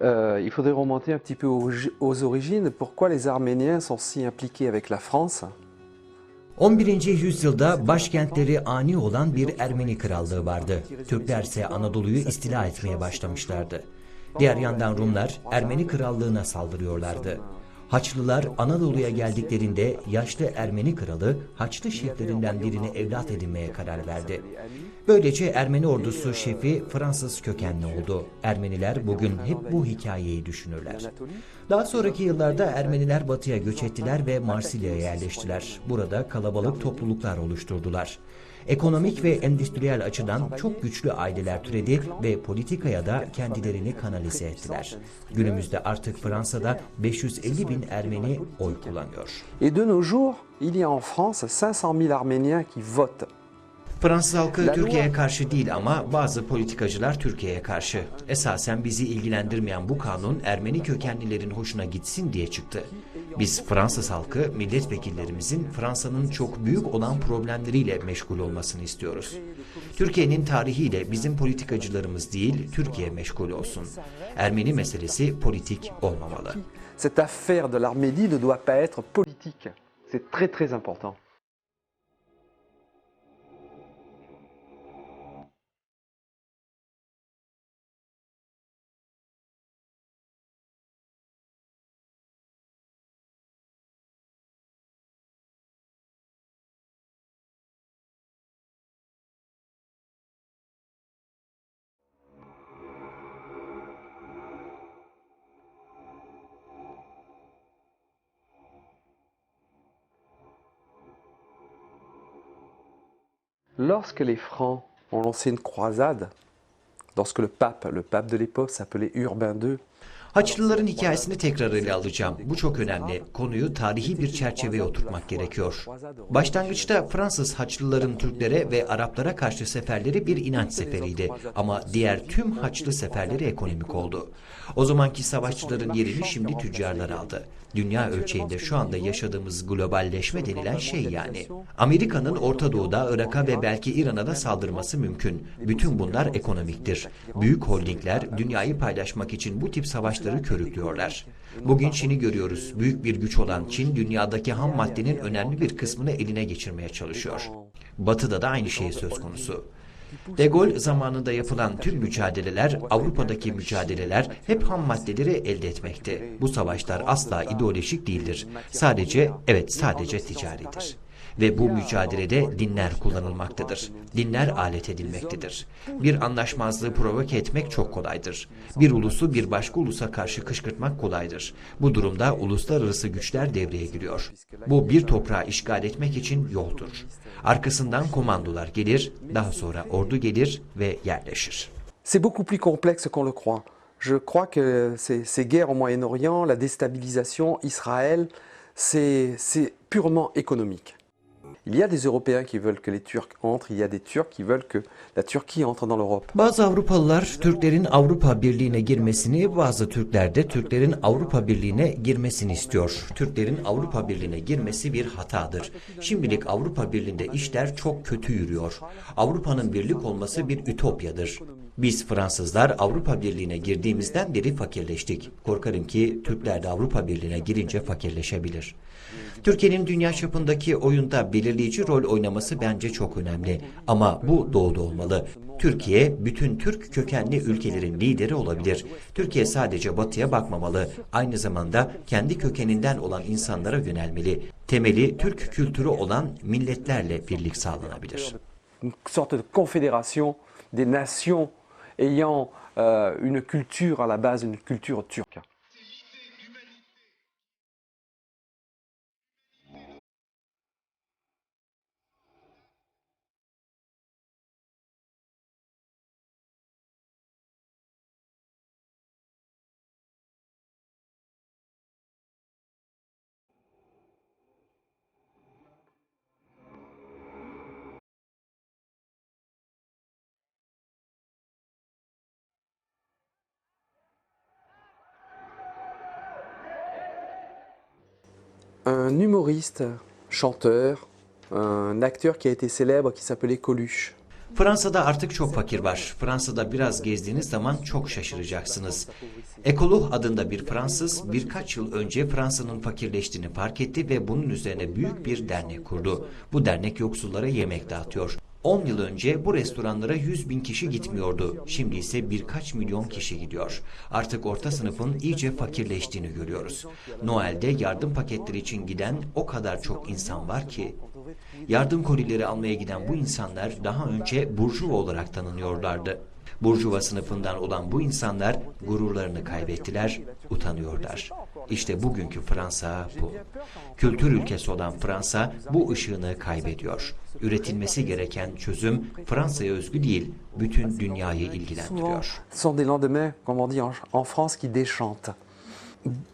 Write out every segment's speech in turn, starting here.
Il faudrait remonter un petit peu aux origines. Pourquoi les Arméniens sont si impliqués avec la France? 11. yüzyılda başkentleri ani olan bir Ermeni krallığı vardı. Türkler ise Anadolu'yu istila etmeye başlamışlardı. Diğer yandan Rumlar Ermeni krallığına saldırıyorlardı. Haçlılar Anadolu'ya geldiklerinde yaşlı Ermeni kralı Haçlı şeflerinden birini evlat edinmeye karar verdi. Böylece Ermeni ordusu şefi Fransız kökenli oldu. Ermeniler bugün hep bu hikayeyi düşünürler. Daha sonraki yıllarda Ermeniler batıya göç ettiler ve Marsilya'ya yerleştiler. Burada kalabalık topluluklar oluşturdular. Ekonomik ve endüstriyel açıdan çok güçlü aileler türedi ve politikaya da kendilerini kanalize ettiler. Günümüzde artık Fransa'da 550 bin Ermeni oy kullanıyor. Et de nos jours, il y a en France 500 000 Arméniens qui votent. Fransız halkı Türkiye'ye karşı değil ama bazı politikacılar Türkiye'ye karşı. Esasen bizi ilgilendirmeyen bu kanun Ermeni kökenlilerin hoşuna gitsin diye çıktı. Biz Fransız halkı milletvekillerimizin Fransa'nın çok büyük olan problemleriyle meşgul olmasını istiyoruz. Türkiye'nin tarihiyle bizim politikacılarımız değil, Türkiye meşgul olsun. Ermeni meselesi politik olmamalı. Cette affaire de l'Arménie ne doit pas être politique. C'est très très important. Lorsque les Francs ont lancé une croisade, lorsque le pape de l'époque s'appelait Urbain II, Haçlıların hikayesini tekrar ele alacağım. Bu çok önemli. Konuyu tarihi bir çerçeveye oturtmak gerekiyor. Başlangıçta Fransız Haçlıların Türklere ve Araplara karşı seferleri bir inanç seferiydi. Ama diğer tüm Haçlı seferleri ekonomik oldu. O zamanki savaşçıların yerini şimdi tüccarlar aldı. Dünya ölçeğinde şu anda yaşadığımız globalleşme denilen şey yani. Amerika'nın Orta Doğu'da, Irak'a ve belki İran'a da saldırması mümkün. Bütün bunlar ekonomiktir. Büyük holdingler dünyayı paylaşmak için bu tip savaşları körüklüyorlar. Bugün Çin'i görüyoruz. Büyük bir güç olan Çin, dünyadaki ham maddenin önemli bir kısmını eline geçirmeye çalışıyor. Batı'da da aynı şey söz konusu. De Gaulle zamanında yapılan tüm mücadeleler, Avrupa'daki mücadeleler hep ham maddeleri elde etmekti. Bu savaşlar asla ideolojik değildir. Sadece ticaridir. Ve bu mücadelede dinler kullanılmaktadır. Dinler alet edilmektedir. Bir anlaşmazlığı provoke etmek çok kolaydır. Bir ulusu bir başka ulusa karşı kışkırtmak kolaydır. Bu durumda uluslararası güçler devreye giriyor. Bu bir toprağı işgal etmek için yoldur. Arkasından komandolar gelir, daha sonra ordu gelir ve yerleşir. C'est beaucoup plus complexe qu'on le croit. Je crois que ces guerres au Moyen-Orient, la déstabilisation, Israël, c'est purement économique. Il y a des Européens qui veulent que les Turcs entrent, il y a des Turcs qui veulent que la Turquie entre dans l'Europe. Bazı Avrupalılar Türklerin Avrupa Birliği'ne girmesini, bazı Türkler de Türklerin Avrupa Birliği'ne girmesini istiyor. Türklerin Avrupa Birliği'ne girmesi bir hatadır. Şimdilik Avrupa Birliği'nde işler çok kötü yürüyor. Avrupa'nın birlik olması bir ütopyadır. Biz Fransızlar Avrupa Birliği'ne girdiğimizden beri fakirleştik. Korkarım ki Türkler de Avrupa Birliği'ne girince fakirleşebilir. Türkiye'nin dünya çapındaki oyunda belirleyici rol oynaması bence çok önemli. Ama bu doğuda olmalı. Türkiye, bütün Türk kökenli ülkelerin lideri olabilir. Türkiye sadece batıya bakmamalı. Aynı zamanda kendi kökeninden olan insanlara yönelmeli. Temeli Türk kültürü olan milletlerle birlik sağlanabilir. Une sorte de confédération des nations ayant une culture à la base, une culture turque. Un humoriste, chanteur, un acteur qui a été célèbre qui s'appelait Coluche. Fransa'da artık çok fakir var. Fransa'da biraz gezdiğiniz zaman çok şaşıracaksınız. Ekoluh adında bir Fransız birkaç yıl önce Fransa'nın fakirleştiğini fark etti ve bunun üzerine büyük bir dernek kurdu. Bu dernek yoksullara yemek dağıtıyor. 10 yıl önce bu restoranlara 100.000 kişi gitmiyordu. Şimdi ise birkaç milyon kişi gidiyor. Artık orta sınıfın iyice fakirleştiğini görüyoruz. Noel'de yardım paketleri için giden o kadar çok insan var ki. Yardım kolileri almaya giden bu insanlar daha önce burjuva olarak tanınıyorlardı. Burjuva sınıfından olan bu insanlar gururlarını kaybettiler, utanıyorlar. İşte bugünkü Fransa bu. Kültür ülkesi olan Fransa bu ışığını kaybediyor. Üretilmesi gereken çözüm Fransa'ya özgü değil, bütün dünyayı ilgilendiriyor. Ce sont des lendemains, comme on dit en France, qui déchantent.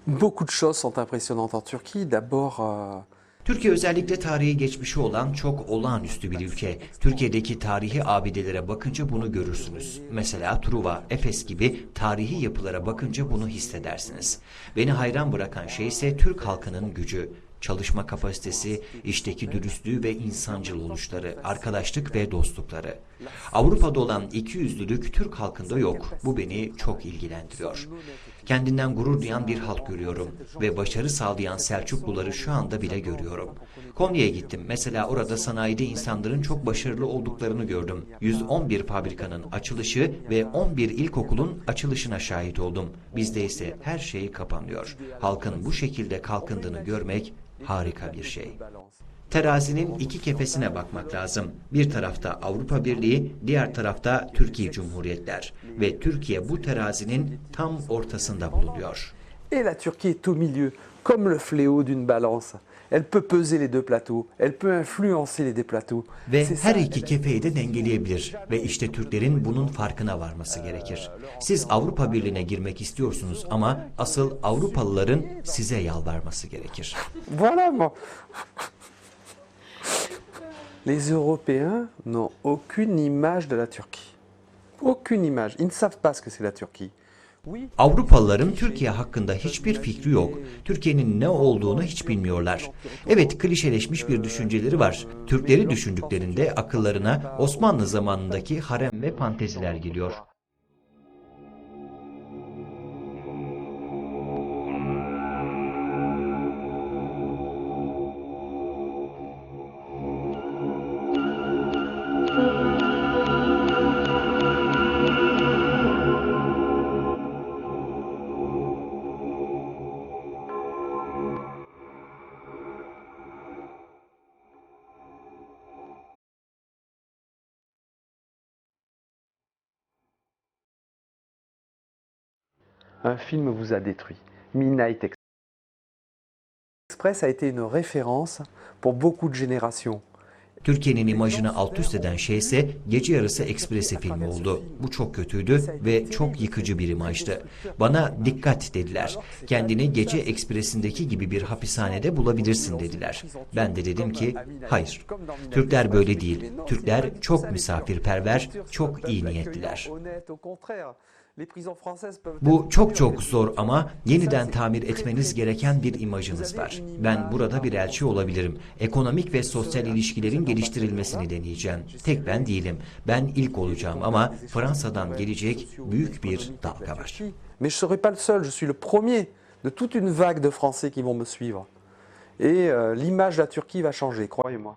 Beaucoup de choses sont impressionnantes en Turquie. D'abord, Türkiye özellikle tarihi geçmişi olan çok olağanüstü bir ülke. Türkiye'deki tarihi abidelere bakınca bunu görürsünüz. Mesela Truva, Efes gibi tarihi yapılara bakınca bunu hissedersiniz. Beni hayran bırakan şey ise Türk halkının gücü. Çalışma kapasitesi, işteki dürüstlüğü ve insancıl oluşları, arkadaşlık ve dostlukları. Avrupa'da olan ikiyüzlülük Türk halkında yok. Bu beni çok ilgilendiriyor. Kendinden gurur duyan bir halk görüyorum ve başarı sağlayan Selçukluları şu anda bile görüyorum. Konya'ya gittim. Mesela orada sanayide insanların çok başarılı olduklarını gördüm. 111 fabrikanın açılışı ve 11 ilkokulun açılışına şahit oldum. Bizde ise her şey kapanıyor. Halkın bu şekilde kalkındığını görmek harika bir şey. Terazinin iki kefesine bakmak lazım. Bir tarafta Avrupa Birliği, diğer tarafta Türkiye Cumhuriyetler. Ve Türkiye bu terazinin tam ortasında bulunuyor. et la Turquie est au milieu, comme le fléau d'une balance. Elle peut peser les deux plateaux, elle peut influencer les deux plateaux. Ve her iki kefeyi de dengeleyebilir. Ve işte Türklerin bunun farkına varması gerekir. Siz Avrupa Birliği'ne girmek istiyorsunuz ama asıl Avrupalıların size yalvarması gerekir. Voilà, moi. Les Européens n'ont aucune image de la Turquie. Aucune image. Ils ne savent pas ce que c'est la Turquie. Avrupalıların Türkiye hakkında hiçbir fikri yok. Türkiye'nin ne olduğunu hiç bilmiyorlar. Evet, klişeleşmiş bir düşünceleri var. Türkleri düşündüklerinde akıllarına Osmanlı zamanındaki harem ve fanteziler geliyor. Un film vous a détruit. Midnight Express a été une référence pour beaucoup de générations. Türkiye'nin imajını alt üst eden şey ise Gece Yarısı Ekspresi filmi oldu. Bu çok kötüydü ve çok yıkıcı bir imajdı. Bana dikkat dediler. Kendini Gece Ekspresi'ndeki gibi bir hapishanede bulabilirsin dediler. Ben de dedim ki hayır. Türkler böyle değil. Türkler çok misafirperver, çok iyi niyetliler. Bu çok zor ama yeniden tamir etmeniz gereken bir imajınız var. Ben burada bir elçi olabilirim. Ekonomik ve sosyal ilişkilerin geliştirilmesini deneyeceğim. Tek ben değilim. Ben ilk olacağım ama Fransa'dan gelecek büyük bir dalga var. Mais je serai pas le seul, je suis le premier de toute une vague de Français qui vont me suivre. Et l'image de la Turquie va changer, croyez-moi.